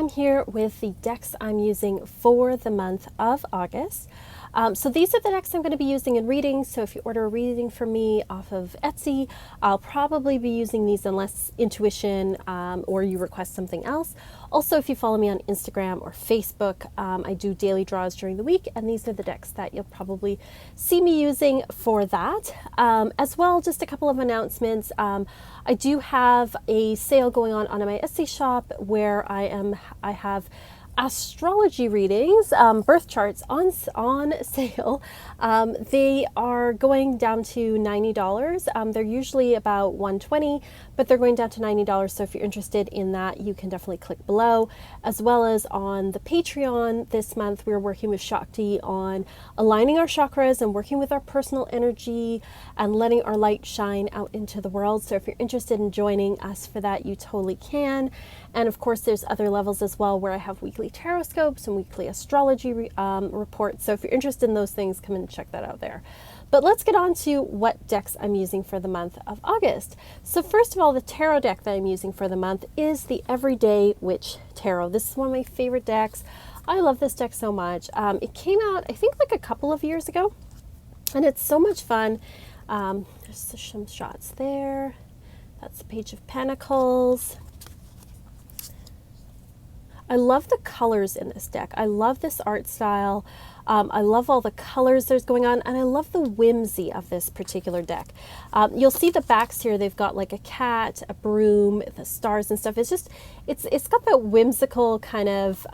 I'm here with the decks I'm using for the month of August. So these are the decks I'm going to be using in readings. So if you order a reading from me off of Etsy, I'll probably be using these unless intuition or you request something else. Also, if you follow me on Instagram or Facebook, I do daily draws during the week, and these are the decks that you'll probably see me using for that. As well, just a couple of announcements. I do have a sale going on my Etsy shop where I have astrology readings, birth charts on sale. They are going down to $90. They're usually about $120, but they're going down to $90. So if you're interested in that, you can definitely click below. As well as on the Patreon this month, we're working with Shakti on aligning our chakras and working with our personal energy and letting our light shine out into the world. So if you're interested in joining us for that, you totally can. And of course, there's other levels as well where I have weekly tarot scopes and weekly astrology reports. So if you're interested in those things, come and check that out there. But let's get on to what decks I'm using for the month of August. So first of all, the tarot deck that I'm using for the month is the Everyday Witch Tarot. This is one of my favorite decks. I love this deck so much. It came out, I think, like a couple of years ago, and it's so much fun. There's some shots there. That's the Page of Pentacles. I love the colors in this deck. I love this art style. I love all the colors there's going on, and I love the whimsy of this particular deck. You'll see the backs here. They've got like a cat, a broom, the stars and stuff. It's just, it's got that whimsical kind of,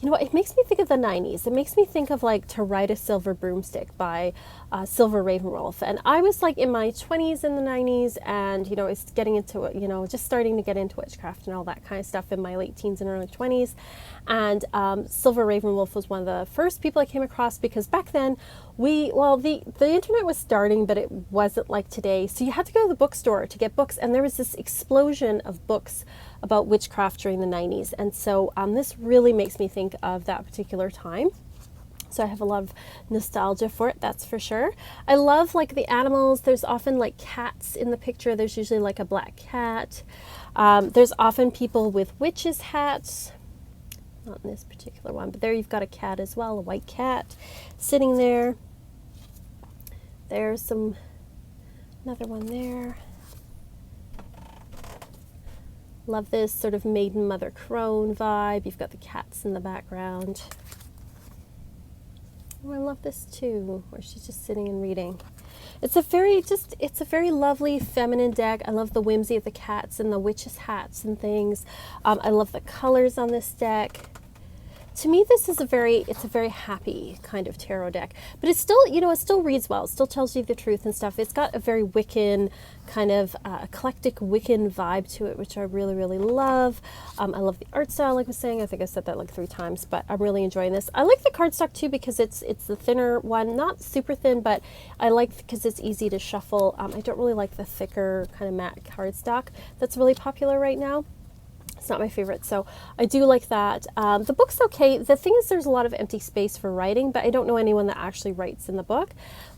you know what, it makes me think of the 90s. It makes me think of like To Ride a Silver Broomstick by Silver Ravenwolf. And I was like in my 20s in the 90s, and, you know, it's getting into it, you know, just starting to get into witchcraft and all that kind of stuff in my late teens and early 20s. And Silver Ravenwolf was one of the first people I came across, because back then the internet was starting, but it wasn't like today. So you had to go to the bookstore to get books, and there was this explosion of books about witchcraft during the 90s. And so this really makes me think of that particular time. So I have a lot of nostalgia for it, that's for sure. I love like the animals. There's often like cats in the picture. There's usually like a black cat. There's often people with witches' hats. Not in this particular one, but there you've got a cat as well, a white cat sitting there. There's another one there. Love this sort of maiden mother crone vibe. You've got the cats in the background. Oh, I love this too, where she's just sitting and reading. It's a very lovely feminine deck. I love the whimsy of the cats and the witches' hats and things. I love the colors on this deck. To me, this is a very happy kind of tarot deck, but it's still, you know, it still reads well. It still tells you the truth and stuff. It's got a very Wiccan kind of eclectic Wiccan vibe to it, which I really, really love. I love the art style, like I was saying. I think I said that like 3 times, but I'm really enjoying this. I like the cardstock too, because it's the thinner one, not super thin, but I like because it's easy to shuffle. I don't really like the thicker kind of matte cardstock that's really popular right now. It's not my favorite, so I do like that. The book's okay. The thing is, there's a lot of empty space for writing, but I don't know anyone that actually writes in the book.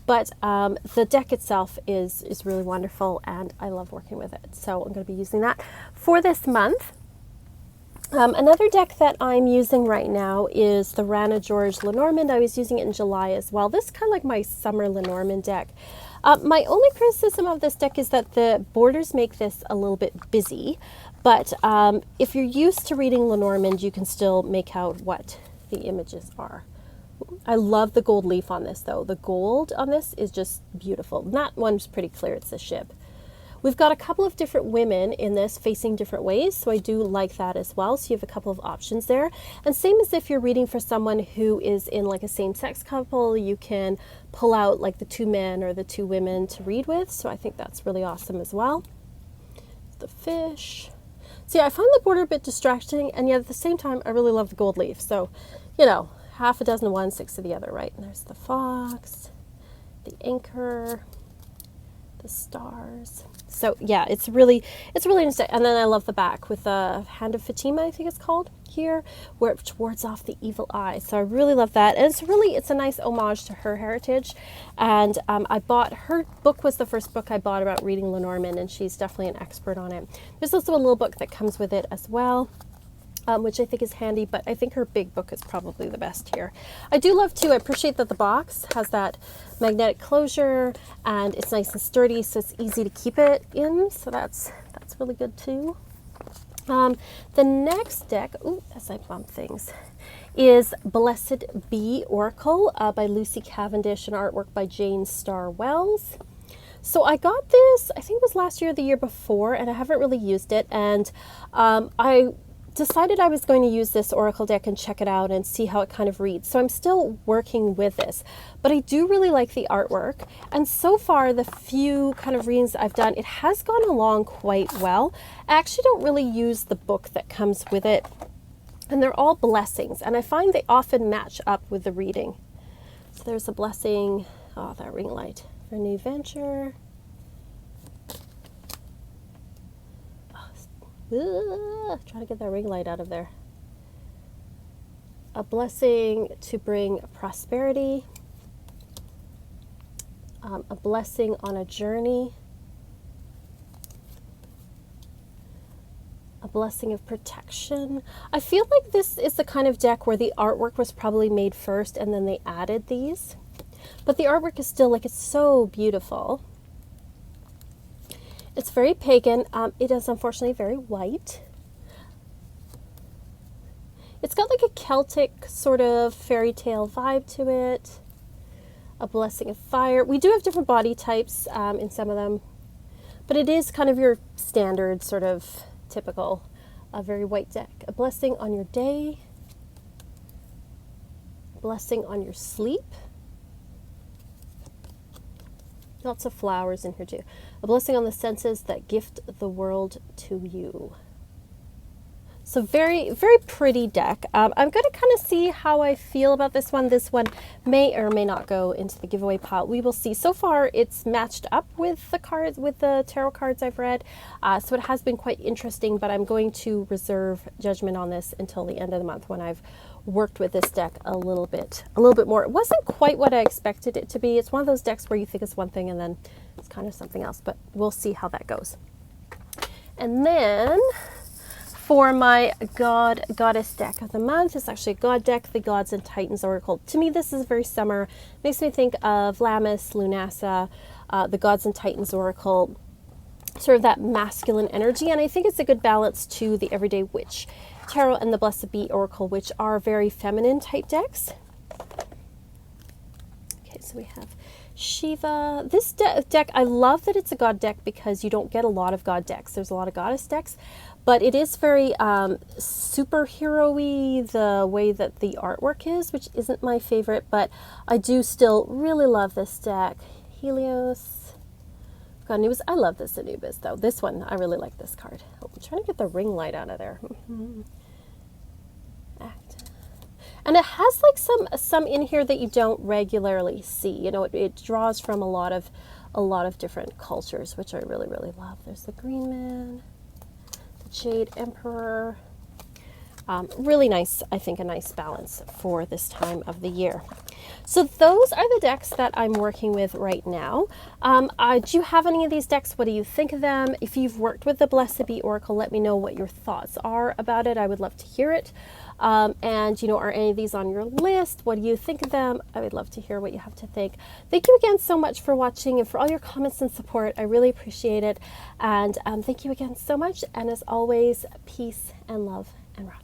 But the deck itself is really wonderful, and I love working with it. So I'm going to be using that for this month. Another deck that I'm using right now is the Rana George Lenormand. I was using it in July as well. This is kind of like my summer Lenormand deck. My only criticism of this deck is that the borders make this a little bit busy, but if you're used to reading Lenormand, you can still make out what the images are. I love the gold leaf on this, though. The gold on this is just beautiful. That one's pretty clear. It's a ship. We've got a couple of different women in this facing different ways, so I do like that as well. So you have a couple of options there. And same as if you're reading for someone who is in like a same-sex couple, you can pull out like the 2 men or the 2 women to read with. So I think that's really awesome as well. The fish. So yeah, I find the border a bit distracting, and yet at the same time, I really love the gold leaf. So, you know, half a dozen of one, 6 of the other, right? And there's the fox, the anchor, the stars. So yeah, it's really interesting. And then I love the back with the Hand of Fatima, I think it's called here, where it wards off the evil eye. So I really love that. And it's a nice homage to her heritage. And I bought, her book was the first book I bought about reading Lenormand, and she's definitely an expert on it. There's also a little book that comes with it as well. which I think is handy, but I think her big book is probably the best here. I do love too, I appreciate that the box has that magnetic closure and it's nice and sturdy, so it's easy to keep it in, so that's really good too. The next deck, as I bump things, is Blessed Bee Oracle by Lucy Cavendish and artwork by Jane Star Wells. So I got this, I think it was last year or the year before, and I haven't really used it, and I decided I was going to use this Oracle deck and check it out and see how it kind of reads. So I'm still working with this, but I do really like the artwork. And so far, the few kind of readings I've done, it has gone along quite well. I actually don't really use the book that comes with it, and they're all blessings. And I find they often match up with the reading. So there's a blessing, that ring light, for a new venture. Trying to get that ring light out of there. A blessing to bring prosperity. A blessing on a journey. A blessing of protection. I feel like this is the kind of deck where the artwork was probably made first and then they added these. But the artwork is still like, it's so beautiful. It's very pagan. It is unfortunately very white. It's got like a Celtic sort of fairy tale vibe to it. A blessing of fire. We do have different body types in some of them, but it is kind of your standard sort of typical very white deck. A blessing on your day. Blessing on your sleep. Lots of flowers in here too. A blessing on the senses that gift the world to you. So very, very pretty deck. I'm going to kind of see how I feel about this one. This one may or may not go into the giveaway pile. We will see. So far, it's matched up with the cards, with the tarot cards I've read. So it has been quite interesting, but I'm going to reserve judgment on this until the end of the month when I've worked with this deck a little bit more. It wasn't quite what I expected it to be. It's one of those decks where you think it's one thing and then it's kind of something else, but we'll see how that goes. And then for my Goddess deck of the month, it's actually a God deck, the Gods and Titans Oracle. To me, this is very summer. Makes me think of Lammas, Lunasa, the Gods and Titans Oracle, sort of that masculine energy. And I think it's a good balance to the Everyday Witch Tarot and the Blessed Bee Oracle, which are very feminine type decks. Okay, so we have Shiva. This deck, I love that it's a God deck because you don't get a lot of God decks. There's a lot of Goddess decks, but it is very superhero-y, the way that the artwork is, which isn't my favorite, but I do still really love this deck. Helios. Got Anubis. I love this Anubis, though. This one, I really like this card. Oh, I'm trying to get the ring light out of there. And it has like some in here that you don't regularly see. You know, it draws from a lot of different cultures, which I really, really love. There's the Green Man, the Jade Emperor. Really nice, I think a nice balance for this time of the year. So those are the decks that I'm working with right now. Do you have any of these decks? What do you think of them? If you've worked with the Blessed Bee Oracle, let me know what your thoughts are about it. I would love to hear it. And, you know, are any of these on your list? What do you think of them? I would love to hear what you have to think. Thank you again so much for watching and for all your comments and support. I really appreciate it. And thank you again so much. And as always, peace and love and rock.